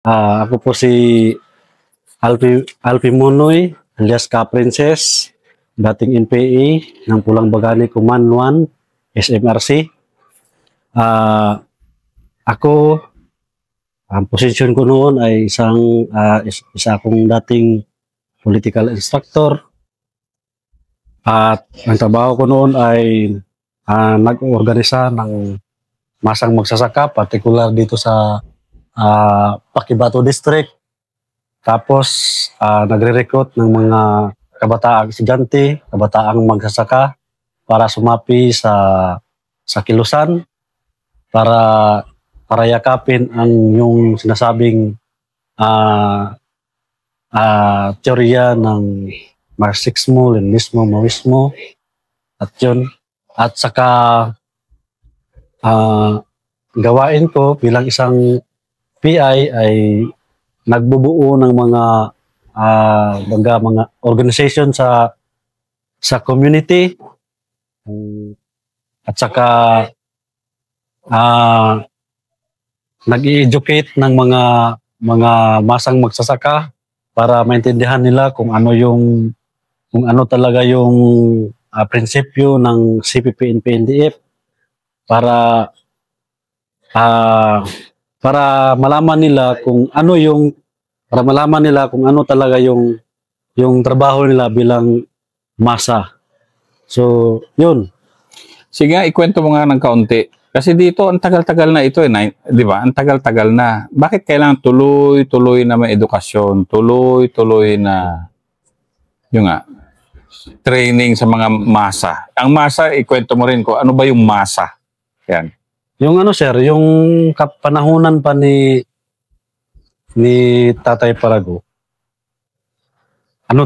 Ako po si Alpi Munoy, alias Ka Princess, dating NPA ng Pulang Bagani Command 1, SMRC. Ako, ang posisyon ko noon ay isa akong dating political instructor. At ang trabaho ko noon ay nag-organisa ng masang magsasaka, particular dito sa Pakibato District. Tapos nagre-recruit ng mga kabataang estudyante, kabataang magsasaka para sumapi sa kilusan para yakapin ang yung sinasabing teorya ng Marxismo, Leninismo, Maoismo at yun. At saka gawain ko bilang isang PI ay nagbubuo ng mga organization sa community at saka nag-i-educate ng mga masang magsasaka para maintindihan nila kung ano talaga yung prinsipyo ng CPP-NPA-NDF para malaman nila kung ano talaga yung trabaho nila bilang masa. So, yun. Sige, ikwento mo nga ng kaunti. Kasi dito, ang tagal-tagal na ito, di ba? Ang tagal-tagal na. Bakit kailangan tuloy-tuloy na may edukasyon? Tuloy-tuloy na yung training sa mga masa. Ang masa, ikwento mo rin ko, ano ba yung masa? Yan. Yung sir, yung kapanahunan pa ni Tatay Parago,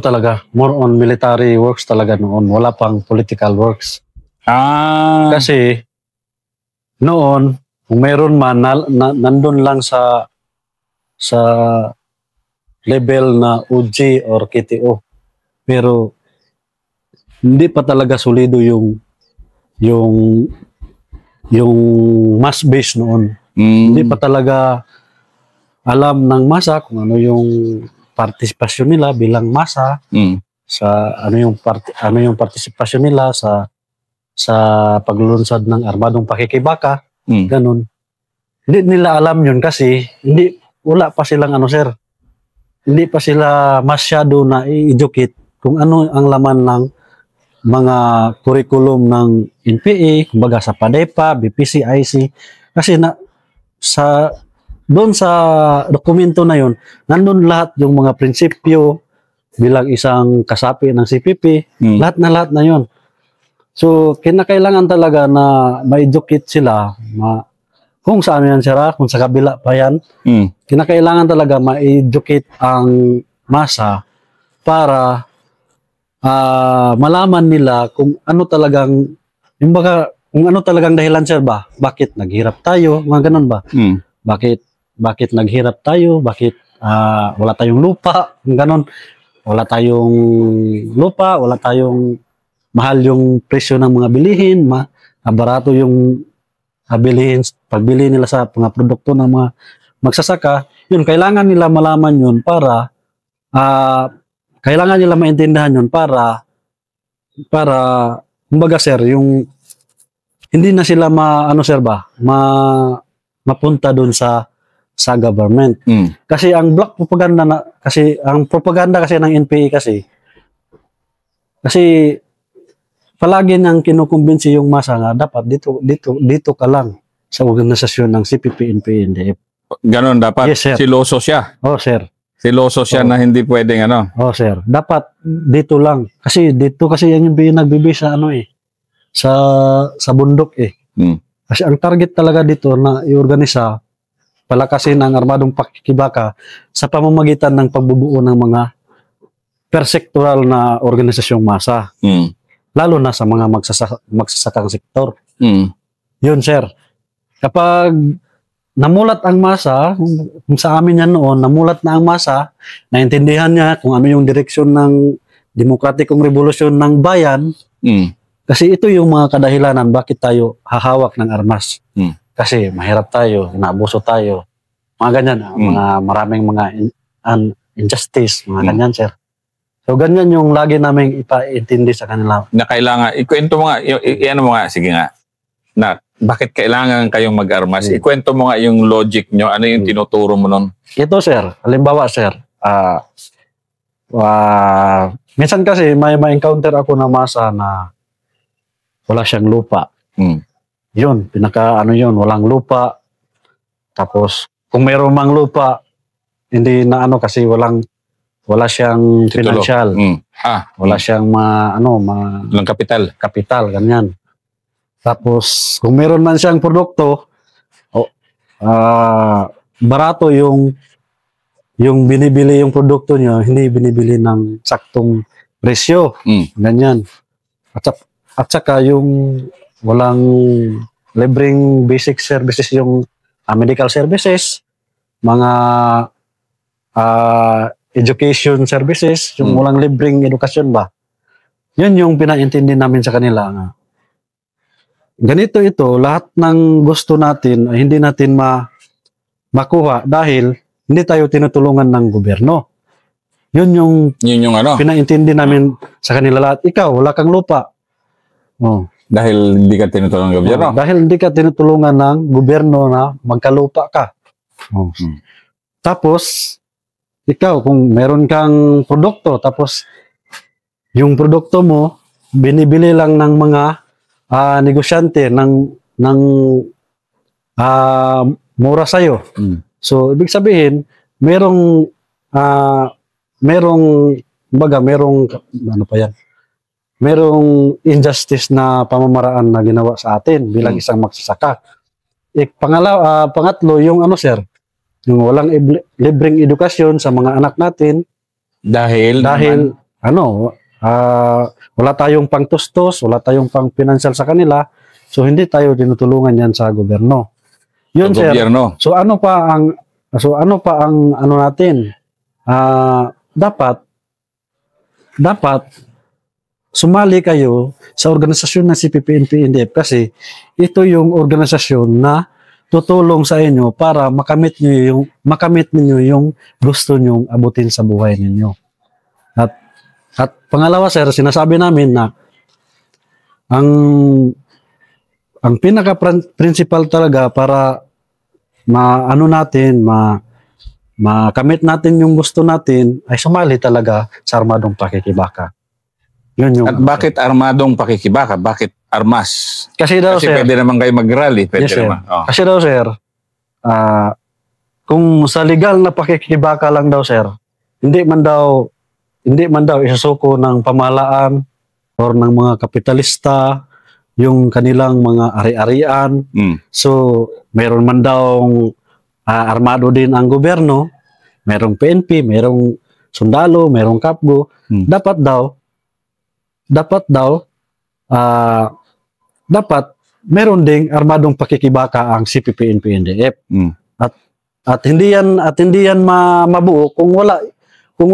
talaga, more on military works talaga noon, wala pang political works. Kasi noon, kung meron man, nandun lang sa level na UG or KTO. Pero hindi pa talaga solido yung mass base noon. Hindi pa talaga alam ng masa kung ano yung partisipasyon nila bilang masa, sa ano yung partisipasyon nila sa paglulunsad ng armadong pakikibaka, ganun. Hindi nila alam yun kasi wala pa silang sir. Hindi pa sila masyado na i-educate kung ano ang laman ng mga curriculum ng NPA, kumbaga sa PADEPA, BPC, IC. Kasi doon sa dokumento na yun, nandun lahat yung mga prinsipyo bilang isang kasapi ng CPP, lahat na yun. So, kinakailangan talaga na ma-educate sila, kung saan yan sila, kung sa kabila pa yan, kinakailangan talaga ma-educate ang masa para malaman nila kung ano talagang dahilan sir ba? Bakit naghirap tayo? Mga ganun ba? Bakit naghirap tayo? Bakit wala tayong lupa? Ganun. Wala tayong lupa, wala tayong mahal yung presyo ng mga bilihin, barato yung pagbili nila sa mga produkto ng mga magsasaka. Yun, kailangan nila malaman yun para kailangan nila maintindihan yun para kumbaga sir, yung hindi na sila mapunta doon sa government. Kasi ang black propaganda ang propaganda kasi ng NPA kasi palagi nang kinukumbinsi yung masa nga dapat dito ka lang sa organisasyon ng CPP-NPA-NDF. Ganon dapat. Yes, sir. Siloso siya. Oh, sir. Siloso siya na hindi pwedeng Oh, sir. Dapat dito lang. Kasi dito yung nagbibigay sa bundok eh. Kasi ang target talaga dito na iorganisa, palakasin ang armadong pakikibaka sa pamamagitan ng pagbubuo ng mga persektoral na organisasyong masa. Lalo na sa mga magsasakang sektor. Yun, sir. Kapag namulat ang masa, kung sa amin yan noon, namulat na ang masa, naintindihan niya kung ano yung direksyon ng demokratikong revolusyon ng bayan, kasi ito yung mga kadahilanan bakit tayo hahawak ng armas. Kasi mahirap tayo, naabuso tayo, Mga ganyan, mga maraming mga injustice, mga ganyan, sir. So, ganyan yung lagi namin ipaintindi sa kanila. Na kailangan, ikwento mo nga, ano mo nga, sige nga, na bakit kailangan kayong mag-armas? Ikwento mo nga yung logic nyo, ano yung tinuturo mo nun? Ito, sir, halimbawa, sir, minsan kasi may encounter ako na masa na wala siyang lupa. Yun, walang lupa. Tapos, kung mayroon mang lupa, hindi na kasi wala siyang financial. Wala siyang walang kapital, ganyan. Tapos, kung mayroon man siyang produkto, barato yung binibili yung produkto niya, hindi binibili ng saktong presyo. Ganyan. At saka yung walang libreng basic services, yung medical services, mga education services, yung walang libreng edukasyon ba. Yun yung pinaintindi namin sa kanila. Ganito ito, lahat ng gusto natin ay hindi natin makuha dahil hindi tayo tinutulungan ng gobyerno. Yun yung pinaintindi namin sa kanila lahat. Ikaw, wala kang lupa. Dahil hindi ka tinutulungan ng gobyerno? Dahil hindi ka tinutulungan ng gobyerno na magkalupa ka. Tapos, ikaw, kung meron kang produkto, tapos yung produkto mo, binibili lang ng mga negosyante ng mura sa'yo. So, ibig sabihin, merong injustice na pamamaraan na ginawa sa atin bilang isang magsasaka. Pangatlo, yung sir, yung walang libreng edukasyon sa mga anak natin dahil wala tayong pangtustos, wala tayong pang financial sa kanila, so hindi tayo tinutulungan yan sa gobyerno. Yun, sir. Gobyerno. So ano pa ang natin? Dapat sumali kayo sa organisasyon na si PPNP-NDF kasi ito yung organisasyon na tutulong sa inyo para makamit niyo yung gusto nyong abutin sa buhay ninyo. At pangalawa, sir, sinasabi namin na ang pinaka-principal talaga para makamit natin yung gusto natin ay sumali talaga sa armadong pakikibaka. Yun yung. At bakit armadong pakikibaka? Bakit armas? Kasi sir, pwede naman kayo mag-rally. Yes, sir. Naman. Kasi daw, sir, kung sa legal na pakikibaka lang daw, sir, hindi man daw isusuko ng pamahalaan or ng mga kapitalista yung kanilang mga ari-arian. So, mayroon man daw armado din ang gobyerno, mayroong PNP, mayroong sundalo, mayroong kapgo. Dapat meron ding armadong pakikibaka ang CPP-NP-NDF. At hindi yan mabuo kung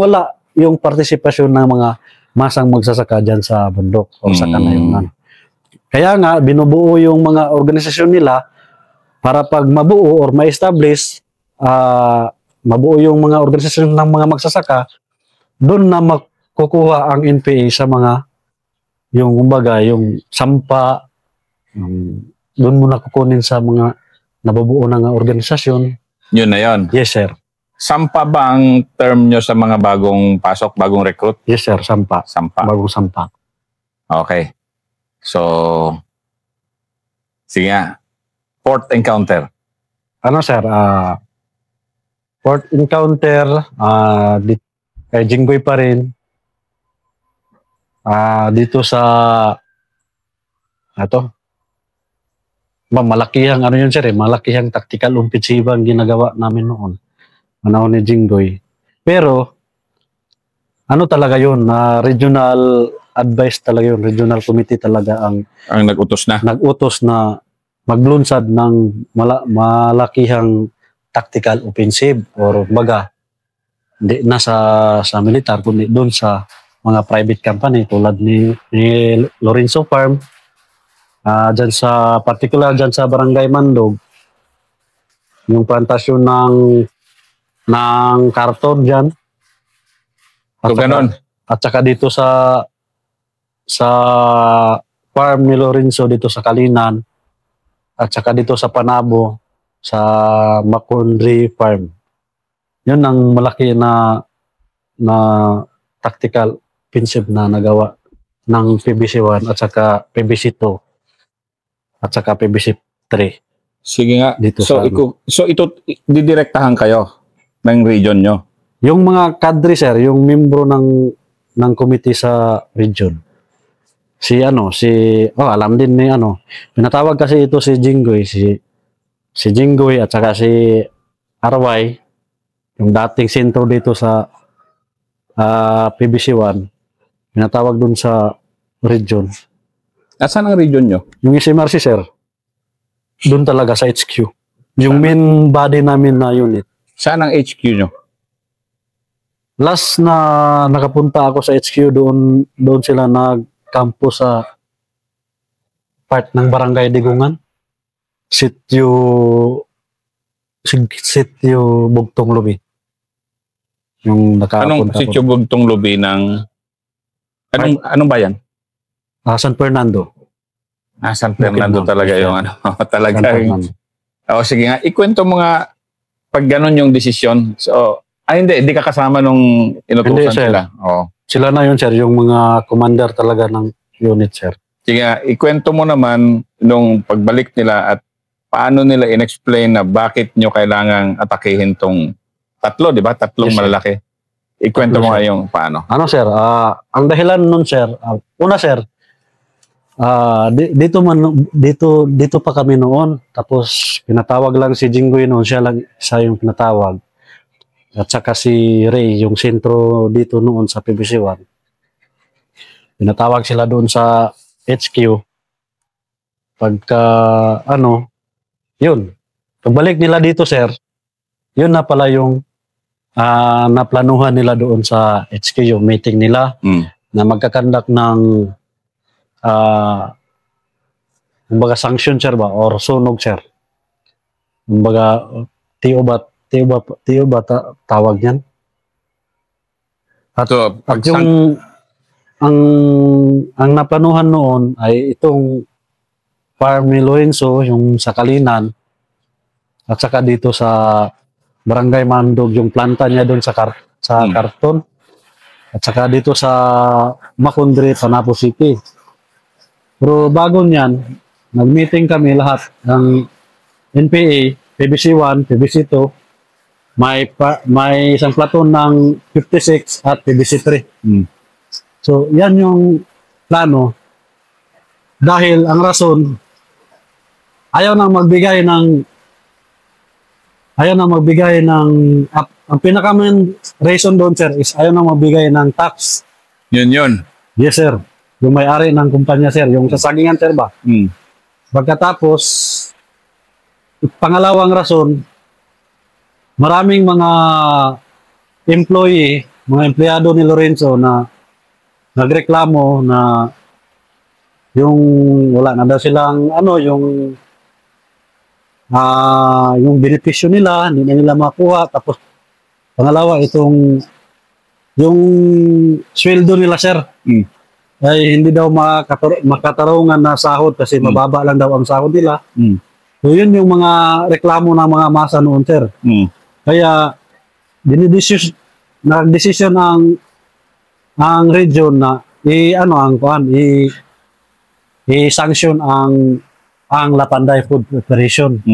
wala yung partisipasyon ng mga masang magsasaka dyan sa bundok o sa kanayunan. Kaya nga, binubuo yung mga organisasyon nila para pag mabuo or ma-establish, mabuo yung mga organisasyon ng mga magsasaka, doon na makukuha ang NPA sa mga, yung sampa, doon mo nakukunin sa mga nabubuo ng organisasyon. Yun na yun? Yes, sir. Sampa ba ang term nyo sa mga bagong pasok, bagong recruit? Yes, sir. Sampa. Bagong sampa. Okay. So, sige nga. Port encounter. Sir? Port encounter, kay Jinggoy pa rin. Dito sa malakihang sir, malakihang tactical offensive ang ginagawa namin noon. Panahon ni Jinggoy. Pero, talaga yun, regional advice talaga yun, regional committee talaga ang nag-utos na maglunsad ng malakihang tactical offensive or baga, hindi na sa militar, kundi doon sa mga private company tulad ni Lorenzo Farm, particular dyan sa Barangay Mandog. yung plantasyon ng karton diyan. So, ganon. At saka dito sa farm ni Lorenzo dito sa Kalinan at saka dito sa Panabo sa Macondri Farm. Yun ang malaki na tactical offensive na nagawa ng PBC-1 at saka PBC-2 at saka PBC-3. Sige nga. Dito So, sa ano. ito, didirektahan kayo ng region nyo. Yung mga kadre, sir, yung membro ng committee sa region. Alam din ni pinatawag kasi ito si Jinggoy, si Jinggoy at saka si RY, yung dating sentro dito sa PBC-1, pinatawag dun sa region. Asan ang region nyo? Yung SMRC, sir, dun talaga sa HQ. Yung main body namin na unit. Saan ang HQ nyo? Last na nakapunta ako sa HQ, doon sila nagkampo sa part ng Barangay Digungan. Sitio Bugtong Lubi. Yung nakapunta Si Bugtong Lubi ng anong bayan? San Fernando. San Fernando talaga yung talaga. Sige nga, ikwento mo nga pag ganun yung desisyon. So, hindi ka kasama nung inutusan sila. Sila na yun, sir, yung mga commander talaga ng unit, sir. Sige nga, ikwento mo naman nung pagbalik nila at paano nila in-explain na bakit nyo kailangang atakihin tong tatlo, di ba? Tatlong malalaki. Ikwento mo nga yung paano. Sir, ang dahilan nun, sir, una, sir, dito pa kami noon, tapos pinatawag lang si Jinggoy noon, siya yung pinatawag. At saka si Ray, yung sentro dito noon sa PBC-1. Pinatawag sila doon sa HQ. Pagka, yun. Pagbalik nila dito, sir, yun na pala yung naplanuhan nila doon sa HQ, yung meeting nila, na magkakandak ng kumbaga sanction, sir ba? Or sunog, sir. Kumbaga, Tio ba tawag niyan? At yung ang naplanuhan noon ay itong farm ni Lorenzo, yung sa Kalinan, at saka dito sa Barangay Mandog, yung planta niya doon sa karton, at saka dito sa Macondri, Panabo City. Pero bago niyan, nag-meeting kami lahat ng NPA, PBC-1, PBC-2, may isang platon ng 56 at PBC-3. So, yan yung plano. Dahil ang rason, ayaw nang magbigay ng ang pinaka-main reason doon, sir, is ayaw nang magbigay ng tax. Yun. Yes, sir. Yung may-ari ng kumpanya, sir, yung sasagingan, sir ba? Pagkatapos, pangalawang rason, maraming mga employee, mga empleyado ni Lorenzo na nagreklamo na yung wala na daw silang yung benepisyo nila, hindi na nila makuha. Tapos pangalawa, yung sweldo nila, sir, ay hindi daw makatarungan na sahod kasi mababa lang daw ang sahod nila. So yun yung mga reklamo ng mga masa noon, sir. Kaya nag-decision ang region na i-sanction ang Lapanday Food Preparation.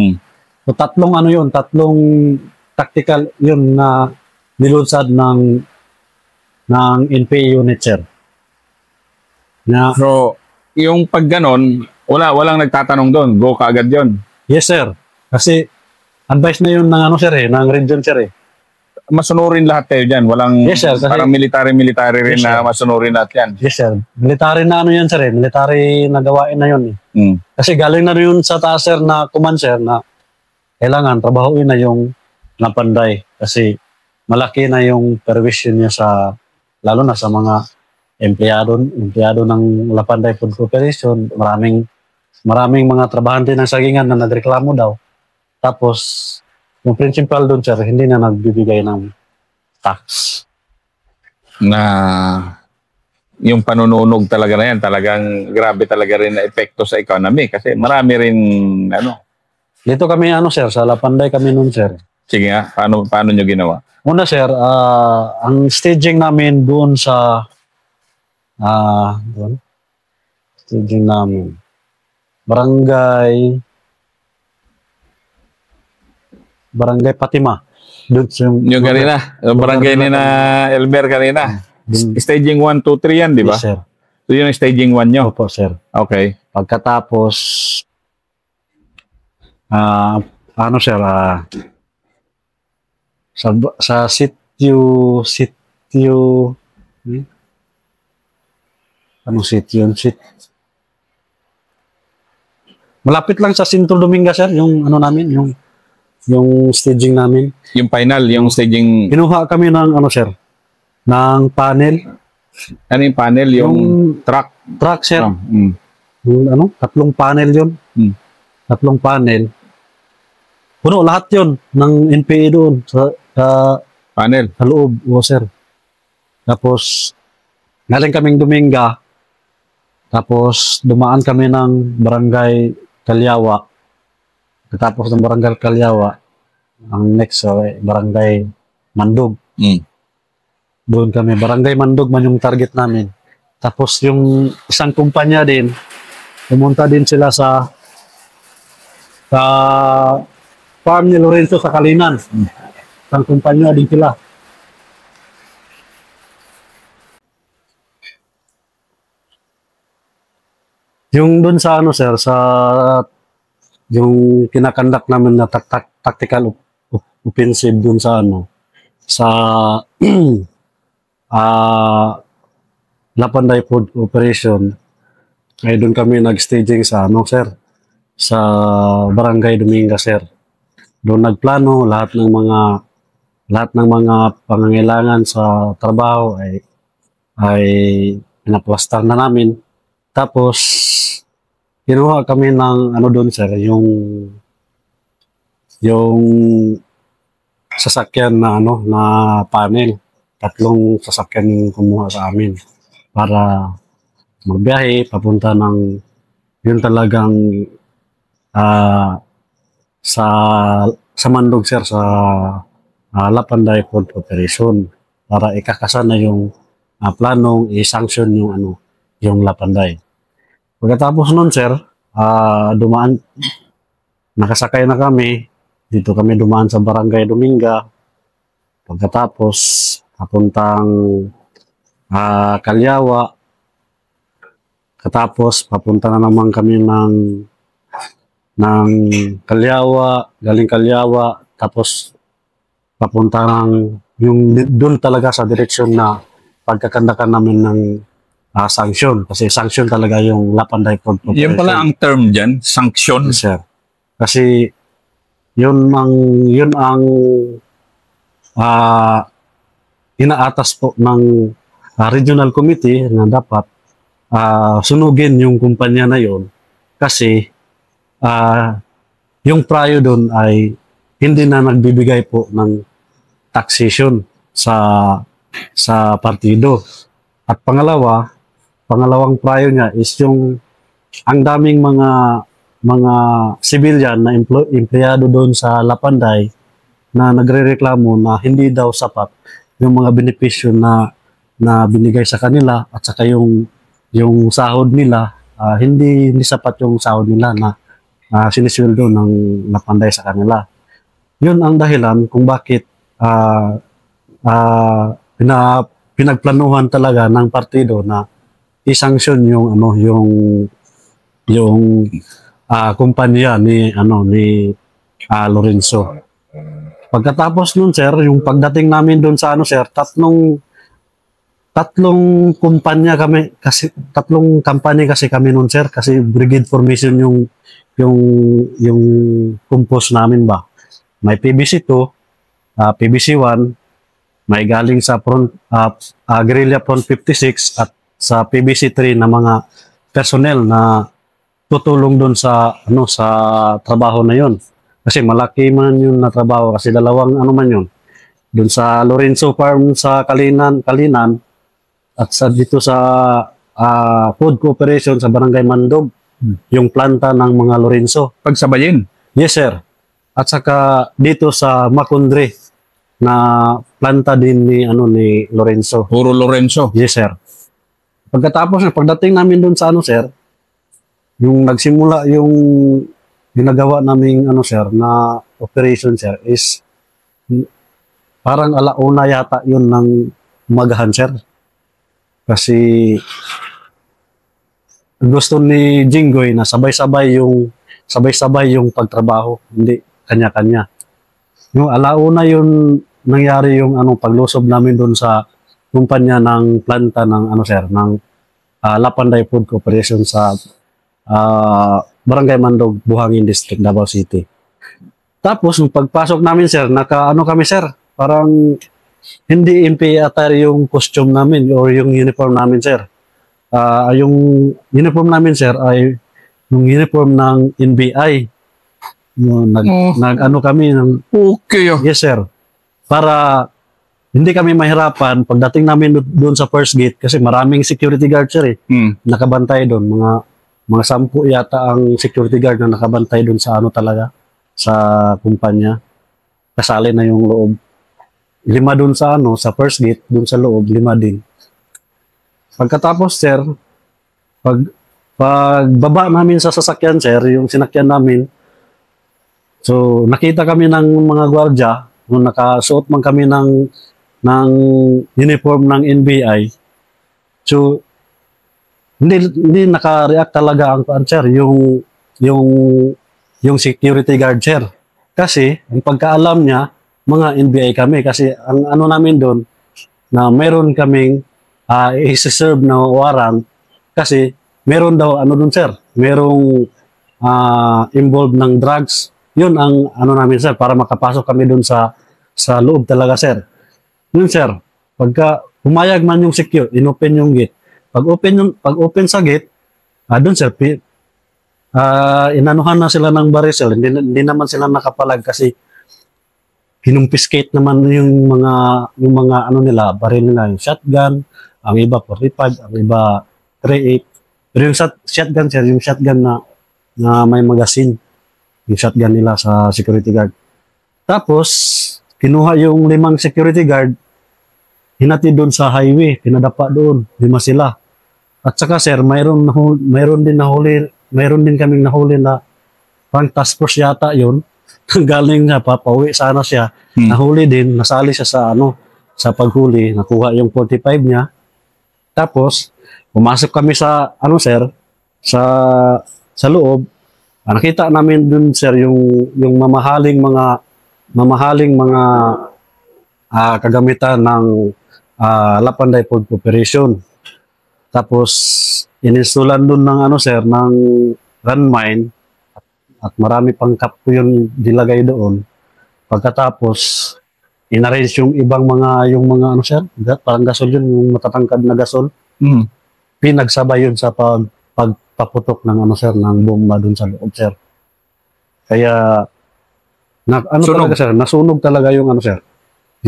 So tatlong tactical yun na nilunsad ng NPA unit, sir. So, yung pag ganon, walang nagtatanong doon, go ka agad yun. Yes, sir. Kasi advice na yun ng ng region, sir. Masunurin lahat kayo dyan. Walang parang military rin na masunurin lahat yan. Yes, sir. Military na yan, sir. Military na gawain na yun. Kasi galing na yun sa taas, sir, na command, sir, na kailangan trabahuin na yung Lapanday. Kasi malaki na yung permission niya lalo na sa mga empleyado ng Lapanday Food Corporation. Maraming mga trabahante ng sagingan na nagreklamo daw. Tapos, Yung principal doon, sir, hindi na nagbibigay ng tax. Na yung panununog talaga na yan, talagang grabe talaga rin na epekto sa economy kasi marami rin ano. Dito kami, sir, sa Lapanday kami noon, sir. Sige nga, paano nyo ginawa? Una, sir, ang staging namin doon sa staging namin Barangay Fatima. Doon Yung kanina, yung barangay ni na Elmer kanina. Staging 1, 2, 3 yan, di ba? Yes, sir. So yun yung staging 1 nyo? Opo, sir. Okay. Pagkatapos, sir, sa sitio, anong sitio yun? Malapit lang sa Santo Domingo, sir, yung namin, yung staging namin. Yung final, yung staging... Kinuha kami ng, sir, ng panel. Ano yung panel? Yung truck? Truck, sir. Yung, 3 panel yun. 3 panel. Puno, lahat yun ng NPA doon sa panel. Sa loob, sir. Tapos, galing kaming Dominga. Tapos, dumaan kami ng Barangay Kalyawa. Tapos ng Barangay Kalyawa, ang next, Barangay Mandog. Doon kami. Barangay Mandog man yung target namin. Tapos yung isang kumpanya din, pumunta din sila sa farm ni Lorenzo sa Kalinan. Isang kumpanya din sila. Yung doon sa sir, sa yung kinakandak namin na tactical offensive doon sa sa Lapanday Food Operation, ay doon kami nag-staging sa sir, sa Barangay Dominga, sir. Doon nagplano lahat ng mga pangangailangan sa trabaho ay pinaplastar na namin. Tapos kinuha kami ng doon, sir, yung sasakyan na na panel. 3 sasakyan yung kumuha sa amin para magbiyahe papunta ng yun talagang sa Mandog, sir, sa Lapanday Food Operation para ikakasan na yung planong i-sanction yung Lapanday. Pagkatapos nun, sir, nakasakay na kami. Dito kami dumaan sa Barangay Dominga. Pagkatapos, papuntang Kalyawa. Katapos, papunta na naman kami ng Kalyawa, galing Kalyawa. Tapos, papunta yung doon talaga sa direksyon na pagkakandakan namin ng sanction. Kasi sanction talaga yung Lapanday Food Operation. Yan pala ang term dyan, sanction. Yes, sir. Kasi yun ang inaatas po ng regional committee na dapat sunugin yung kumpanya na yon kasi yung prayo doon ay hindi na nagbibigay po ng taxation sa partido. At pangalawang prayo niya is yung ang daming mga civilian na empleyado doon sa Lapanday na nagrereklamo na hindi daw sapat yung mga benepisyo na binigay sa kanila at saka yung sahod nila, hindi sapat yung sahod nila na sinisweldo ng Lapanday sa kanila. Yun ang dahilan kung bakit pinagplanuhan talaga ng partido na i-sanction yung kumpanya ni Lorenzo. Pagkatapos nun, sir, yung pagdating namin doon sa sir, tatlong kumpanya kami kasi tatlong company kasi kami noon, sir, kasi brigade formation yung compose namin ba. May PBC 2, PBC 1, may galing sa Guerrilla Front 56 at sa PBC 3 na mga personnel na tutulong doon sa sa trabaho na yon. Kasi malaki man yun na trabaho kasi dalawang ano man yun. Doon sa Lorenzo Farm sa Kalinan at sa dito sa Food Cooperation sa Barangay Mandog, yung planta ng mga Lorenzo. Pagsabayin. Yes, sir. At saka dito sa Macondre na planta din ni Lorenzo. Puro Lorenzo. Yes, sir. Pagdating namin doon sa sir, yung nagsimula yung ginagawa naming sir na operation sir is parang alauna yata yun ng umagahan sir. Kasi gusto ni Jinggoy na sabay-sabay yung pagtrabaho, hindi kanya-kanya. Yung alauna yun nangyari yung paglusob namin doon sa kumpanya ng planta ng sir ng Lapanday Food Corporation sa Barangay Mandog, Buhangin District, Davao City. Tapos nung pagpasok namin sir, kami sir, parang hindi MPA attire yung costume namin or yung uniform namin sir. Yung uniform namin sir ay yung uniform ng NBI. Kami ng Okay. yes sir. Para hindi kami mahirapan pagdating namin doon sa first gate kasi maraming security guard sir nakabantay doon, mga 10 yata ang security guard na nakabantay doon sa talaga sa kumpanya. Kasali na yung loob. 5 doon sa sa first gate, doon sa loob 5 din. Pagkatapos sir, pagbaba namin sa sasakyan sir, yung sinakyan namin, so nakita kami ng mga gwardiya nung nakasuot man kami ng uniform ng NBI. So hindi naka-react talaga ang sir, yung security guard sir. Kasi ang pagkaalam niya, mga NBI kami kasi ang namin doon na meron kaming i-serve na warrant kasi meron daw doon sir, merong involved ng drugs. Yun ang namin sir para makapasok kami doon sa loob talaga sir. Yun sir, pagka pumayag man yung secure, inopen yung gate. Pag open sa gate, doon sir, inanuhan na sila ng barisel, hindi naman sila nakapalag kasi kinumpiskate naman yung mga nila, baril nila, yung shotgun, ang iba 45, ang iba 38. Pero yung shotgun sir, yung shotgun na may magazine, yung shotgun nila sa security guard. Tapos, kinuha yung 5 security guard, hinati doon sa highway, pinadapa doon, 5 sila. At saka sir, mayroon din kaming nahuli na pang task force yata yun. Galing nga pauwi sana siya. Nahuli din, nasali siya sa paghuli, nakuha yung 45 niya. Tapos, pumasok kami sa sir, sa loob. Nakita namin dun sir yung mamahaling mga kagamitan ng Lapanday Food Corporation. Tapos ininstalan doon ng sir ng landmine at marami pang kapko yun dilagay doon. Pagkatapos inarrange yung ibang mga sir, parang gasol yun, yung matatangkad na gasol. Pinagsabay yun sa pagpaputok ng sir ng bomba doon sa loob sir. Kaya talaga sir, nasunog talaga yung sir,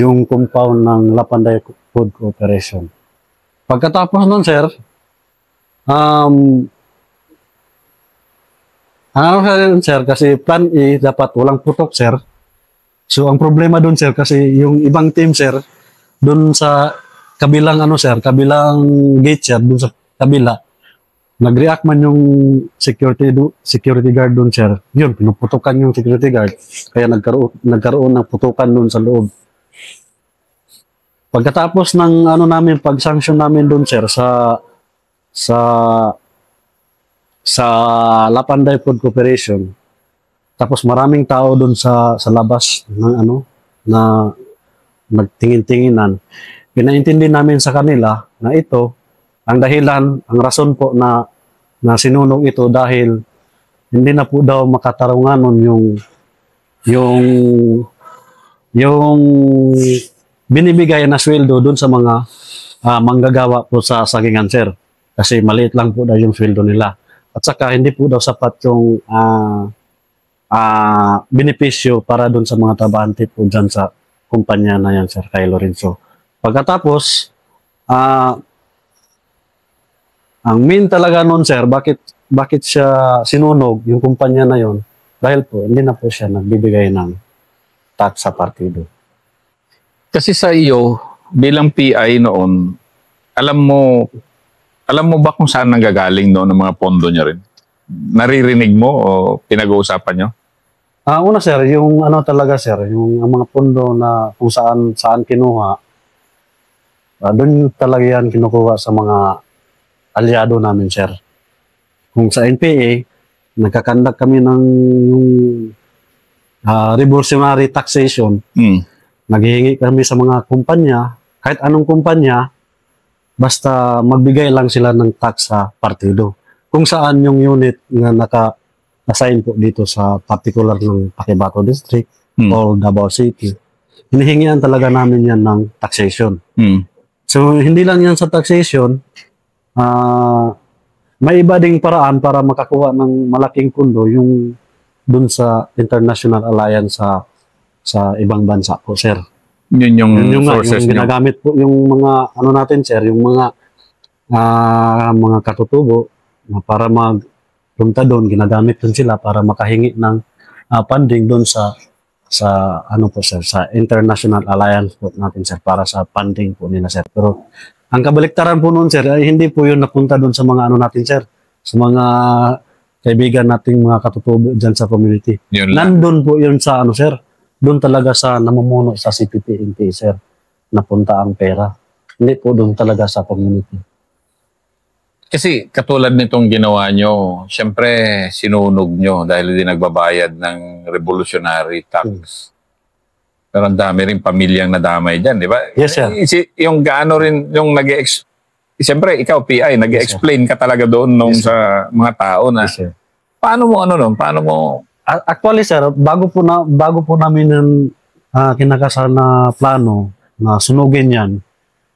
yung compound ng Lapanday Food Corporation. Pagkatapos nun, sir, sir, kasi plan A, dapat walang putok, sir. So, ang problema dun, sir, kasi yung ibang team, sir, dun sa kabilang, kabilang gate, sir, dun sa kabila, nag-react man yung security guard dun, sir. Yun, pinuputukan yung security guard. Kaya nagkaroon ng putukan dun sa loob. Pagkatapos ng namin pag-sanction namin doon sir sa Lapanday Food Corporation. Tapos maraming tao doon sa labas ng na nagtingin-tinginan. Pinaintindi namin sa kanila na ito ang dahilan, ang rason po na sinunog ito dahil hindi na po daw makatarunganon yung binibigay na sweldo doon sa mga manggagawa po sa sagingan sir. Kasi maliit lang po daw yung sweldo nila. At saka hindi po daw sapat benepisyo para doon sa mga trabahante po dyan sa kumpanya na yan, sir, kay Lorenzo. Pagkatapos, ang main talaga noon, sir, bakit siya sinunog yung kumpanya na yon? Dahil po, hindi na po siya nagbibigay ng tax sa partido. Kasi sa iyo, bilang PI noon, alam mo ba kung saan nanggagaling noon ang mga pondo niya rin? Naririnig mo o pinag-uusapan niyo? Una, sir, yung ano talaga, sir, yung ang mga pondo na kung saan kinuha, doon talaga yan kinukuha sa mga aliado namin, sir. Kung sa NPA, nagkakandak kami ng revolutionary taxation. Naghihingi kami sa mga kumpanya, kahit anong kumpanya, basta magbigay lang sila ng tax sa partido. Kung saan yung unit na naka-assign po dito sa particular ng Cotabato District or Davao City, hinihingian talaga namin yan ng taxation. So, hindi lang yan sa taxation, may iba ding paraan para makakuha ng malaking pundo yung dun sa international alliance sa ibang bansa po, sir. Yun yung yung sources niyo. ginagamit po yung mga ano natin, sir, yung mga katutubo na para magpunta doon, ginagamit doon sila para makahingi ng funding doon sa ano po, sir, sa international alliance po natin, sir, para sa funding po nila, sir. Pero ang kabaliktaran po noon, sir, ay hindi po yun napunta doon sa mga ano natin, sir, sa mga kaibigan nating mga katutubo dyan sa community. Yun lang. Nandun po yun sa ano, sir, doon talaga sa namumuno sa CPP-NP, sir, napunta ang pera. Hindi po doon talaga sa community. Kasi katulad nitong ginawa nyo, syempre sinunog nyo dahil hindi nagbabayad ng revolutionary tax. Pero ang dami rin pamilyang nadamay dyan, di ba? Yes, sir. Yung gaano rin, yung siyempre ikaw PI, nag-explain ka talaga doon nung sa mga tao na, Yes, sir. paano mo, Actually, sir, bago po namin yung kinakasal na plano na sunugin yan,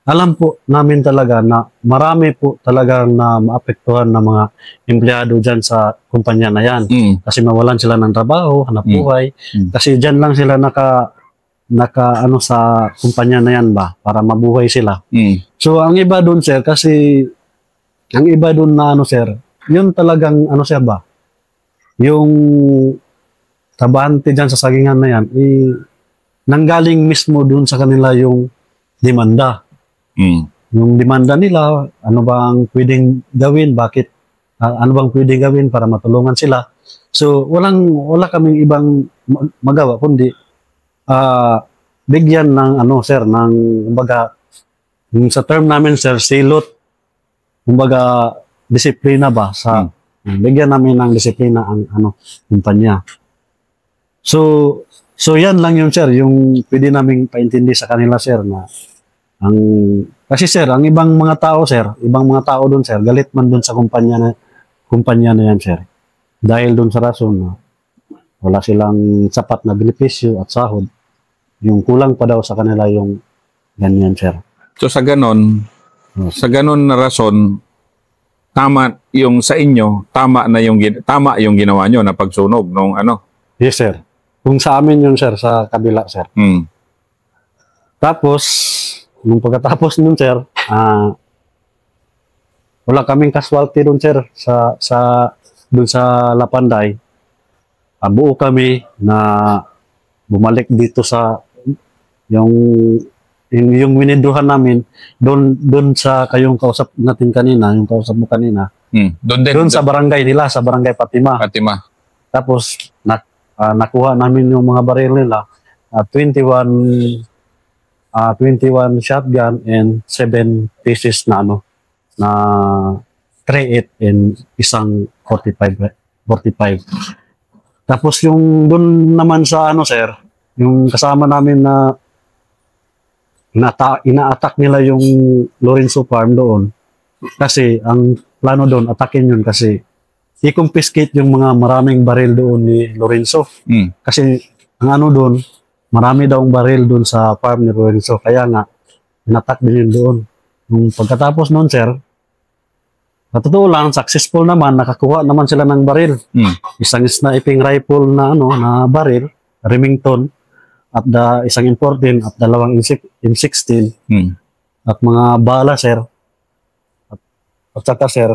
alam po namin talaga na marami po talaga na maapektuhan ng mga empleyado dyan sa kumpanya na yan. Kasi mawalan sila ng trabaho, hanap buhay. Kasi dyan lang sila naka ano sa kumpanya na yan ba, para mabuhay sila. So, ang iba doon, sir, kasi ang iba doon na ano, sir, yun talagang ano, sir ba, yung trabahante dyan sa sagingan na yan, nanggaling mismo doon sa kanila yung demanda. Yung demanda nila, ano bang pwedeng gawin, ano bang pwedeng gawin para matulungan sila. So, wala kaming ibang magawa, kundi bigyan ng ano, sir, ng kumbaga, sa term namin, sir, silot, kumbaga, disiplina ba sa bigyan namin ng disiplina ang ano, kumpanya. So yan lang yun, sir, yung pwede namin paintindi sa kanila, sir, na kasi, sir, ang ibang mga tao doon, sir, galit man doon sa kumpanya na yan, sir. Dahil doon sa rason na wala silang sapat na benepisyo at sahod, yung kulang pa daw sa kanila yung ganyan, sir. So sa ganon na rason, tama yung sa inyo, tama yung ginawa nyo na pagsunog nung ano? Yes, sir. Kung sa amin yun, sir, sa kabila, sir. Tapos, nung pagkatapos nun, sir, wala kaming casualty dun, sir, dun sa Lapanday. Buo kami na bumalik dito sa yung winidruhan namin doon sa kayong kausap natin kanina, yung kausap mo kanina. Doon sa barangay nila, sa barangay Fatima. Tapos nakuha namin yung mga baril nila, 21 shotgun and 7 pieces na ano, na 3-8 and isang 45. Tapos yung doon naman sa ano, sir, yung kasama namin na ina-attack nila yung Lorenzo Farm doon. Kasi ang plano doon, atakin yun kasi i-confiscate yung mga maraming baril doon ni Lorenzo. Kasi ang ano doon, marami daw baril doon sa farm ni Lorenzo. Kaya nga, in-attack din yun doon. Nung pagkatapos noon, sir, Sa totoo lang, successful naman, nakakuha naman sila ng baril. Isang sniping rifle na na baril, Remington, at isang M14 at dalawang M16 at mga bala, sir. At saka, sir,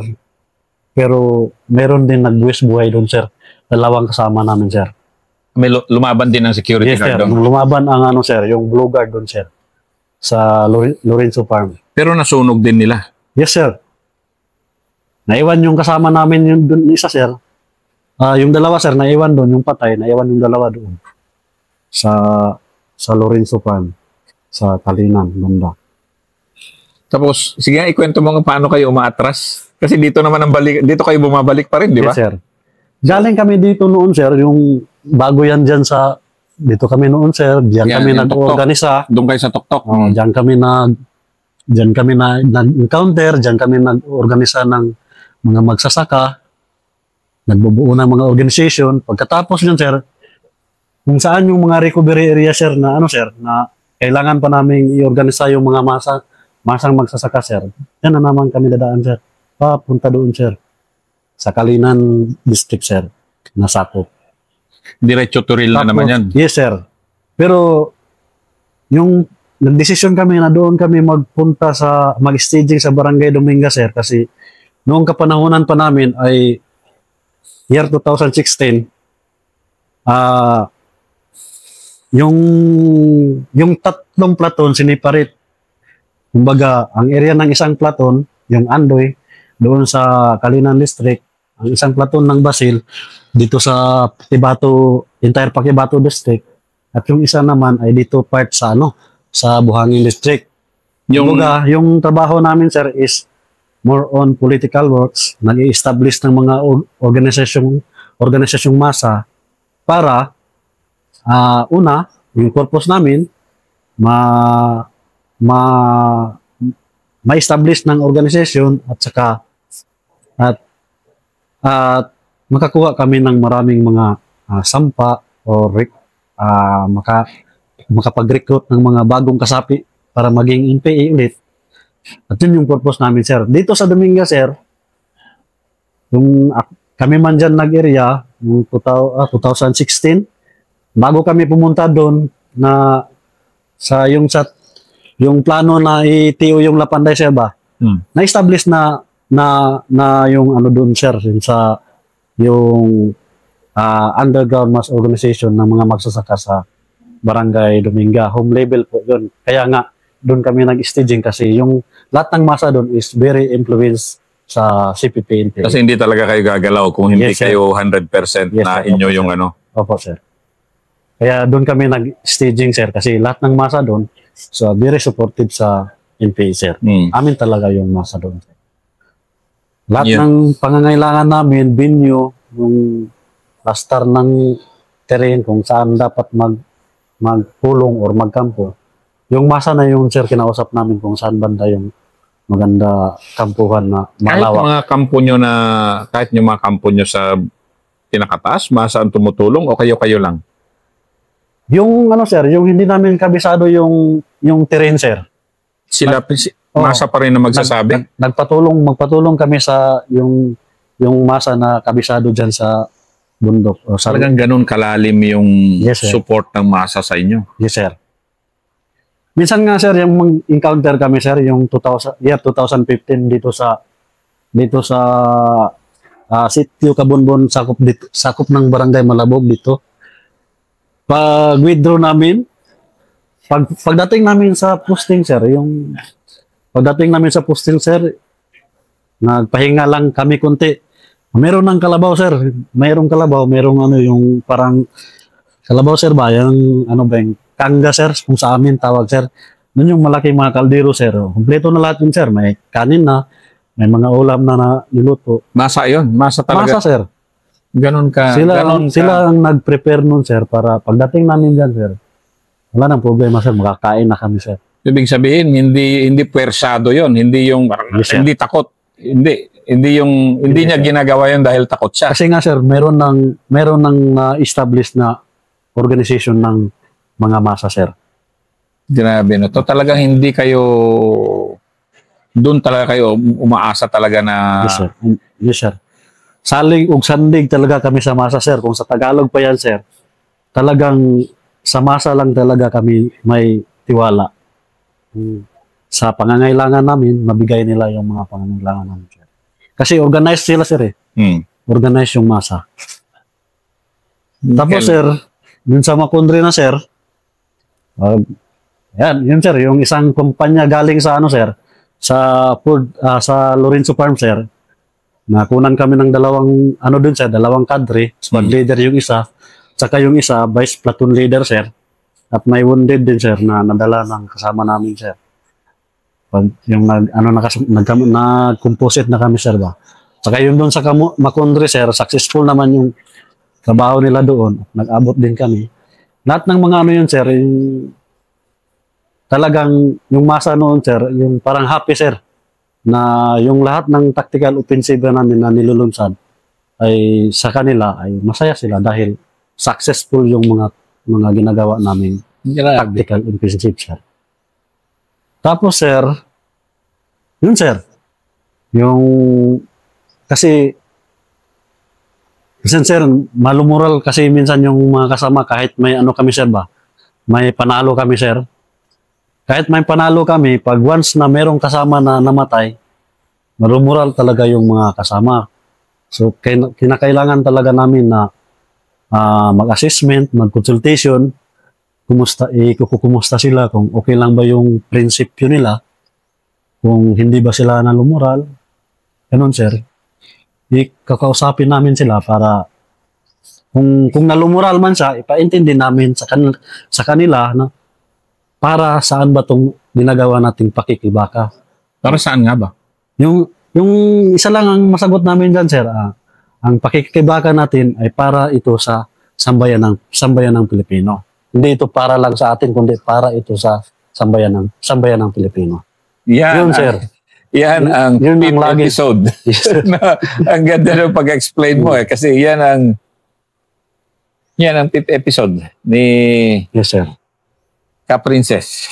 pero meron din nagbuwis buhay doon, sir. Dalawang kasama namin, sir. May lumaban din ng security Yes, guard sir. doon. Lumaban ang sir, yung Blue Guard doon, sir. Sa Lorenzo Farm. Pero nasunog din nila. Yes, sir. Naiwan yung kasama namin yung dun, isa, sir. Yung dalawa, sir, naiwan doon. Yung patay, naiwan yung dalawa doon. Sa Lorenzo Farm. Sa Kalinan, banda. Tapos, sige nga, ikwento mo nga paano kayo umaatras. Kasi dito naman dito kayo bumabalik pa rin, di ba? Yes, sir. Galing kami dito noon, sir. Yung bago yan dyan dito kami noon, sir. Diyan Yan, kami yung nag-organisa. Doon kayo sa Toktok. Diyan kami nag-encounter, diyan kami nag-organisa ng mga magsasaka, nagbubuo ng mga organization. Pagkatapos yun, sir, kung saan yung mga recovery area, sir, na sir, na kailangan pa namin i-organisa yung mga masang magsasaka, sir. Yan na naman kami dadaan, sir. Papunta doon, sir. Sa Kalinan District, sir, na sakop. Diretso Turil na naman yan. Yes, sir. Pero, yung nagdesisyon kami na doon kami mag-staging sa Barangay Dominga, sir, kasi noong kapanahonan pa namin ay year 2016, yung tatlong platon siniparit. Kumbaga, ang area ng isang platon, yung Andoy, doon sa Kalinan District, ang isang platon ng Basil, dito sa entire Pakibato District, at yung isa naman ay dito part sa sa Buhangin District. Kumbaga, yung trabaho namin, sir, is more on political works, nag-i-establish ng mga organisasyong masa para yung purpose namin ma-establish ng organisasyon at makakuha kami ng maraming mga sampa o makapag-recruit ng mga bagong kasapi para maging NPA ulit. At yun yung purpose namin, sir. Dito sa Dominga, sir, kami man dyan nag-area, yung 2016, bago kami pumunta doon yung plano na i-TO yung Lapanday, sir, ba? Na-establish na yung doon, sir, yung underground mass organization ng mga magsasaka sa Barangay Dominga. Home level po yun. Kaya nga, doon kami nag-staging kasi yung lahat ng masa doon is very influenced sa CPP. Kasi hindi talaga kayo gagalaw kung hindi Yes, sir. kayo 100% Yes, na sir. inyo Opo, yung sir. Opo, sir. Kaya doon kami nag-staging, sir, kasi lahat ng masa doon very supportive sa NPA, sir. Amin talaga yung masa doon, sir. Lahat ng pangangailangan namin, venue, yung pastar ng terrain, kung saan dapat magpulong or magkampo. Yung masa na yung, sir, kinausap namin kung saan banda yung maganda kampuhan na malawak. Kahit yung mga kampo nyo sa pinakataas, masa ang tumutulong o kayo-kayo lang? Yung sir, yung hindi namin kabisado yung terrain, sir. Masa pa rin na magsasabi? Magpatulong kami sa yung masa na kabisado dyan sa bundok. O sa Talagang ganun kalalim yung Yes, sir. support ng masa sa inyo? Yes, sir. Minsan nga, sir, yung mag-encounter kami, sir, yung 2015 dito sa Sitio Kabunbon, sakop ng Barangay Malabog dito. Pag-withdraw namin, pagdating namin sa posting, sir, nagpahinga lang kami kunti. Meron ng kalabaw, sir. Merong yung parang kalabaw, sir, ba? Yung kanga, sir, kung sa amin tawag, sir. Doon yung malaking mga kaldero, sir. Kompleto na lahat yun, sir. May kanin na, may mga ulam na niluto. Masa yun? Masa talaga? Masa, sir. Ganon ka? Sila ang nag-prepare nun, sir, para pagdating namin dyan, sir, wala nang problema, sir. Makakain na kami, sir. Ibig sabihin, hindi puwersado yun. Hindi yung, Yes, sir. hindi takot. Hindi niya ginagawa yun dahil takot siya. Kasi nga, sir, meron ng established na organization ng mga masa, sir. Grabe no. To talagang hindi kayo Doon talaga kayo umaasa talaga na... Yes, sir. Yes, sir. Salig ug sandig talaga kami sa masa, sir. Kung sa Tagalog pa yan, sir, talagang sa masa lang talaga kami may tiwala. Sa pangangailangan namin, mabigay nila yung mga pangangailangan namin, sir. Kasi organized sila, sir, eh. Organized yung masa. Tapos, sir, yun sa Makundri na, sir, yan, yun, sir, yung isang kumpanya galing sa, ano, sir, sa food, sa Lorenzo Farm, sir, nakunan kami ng dalawang, ano dun, sir, dalawang kadre, squad leader yung isa, saka yung isa, vice platoon leader, sir, at may wounded din, sir, na nadala ng kasama namin, sir. Pag yung nag-composite na kami, sir, ba? Saka yung doon sa Makundri, sir, successful naman yung trabaho nila doon. Nag-abot din kami. Lahat ng mga ano yun, sir, yung, talagang yung masa noon, sir, yung parang happy, sir, na yung lahat ng tactical offensive namin na nilulunsad ay sa kanila ay masaya sila dahil successful yung mga ginagawa namin tactical offensive, sir. Tapos, sir, yun, sir, yung kasi sir, malumural kasi minsan yung mga kasama kahit may ano kami, sir, ba? May panalo kami, sir. Kahit may panalo kami, pag once na merong kasama na namatay, malumural talaga yung mga kasama. So, kinakailangan talaga namin na mag-assessment, mag-consultation, kumusta sila, kung okay lang ba yung prinsipyo nila, kung hindi ba sila nalumural, ganun, sir. Kakausapin namin sila para kung nalumural man siya, ipaintindi namin sa kanila na para saan ba itong ginagawa nating pakikibaka. Para saan nga ba? Yung isa lang ang masagot namin dyan, sir, ang pakikibaka natin ay para ito sa sambayan ng Pilipino. Hindi ito para lang sa atin, kundi para ito sa sambayan ng Pilipino. Yan, yun, sir. Yan ang fifth episode. Ang ganda ng pag-explain mo, eh. Kasi yan ang fifth episode ni Yes, sir. Ka-Princess.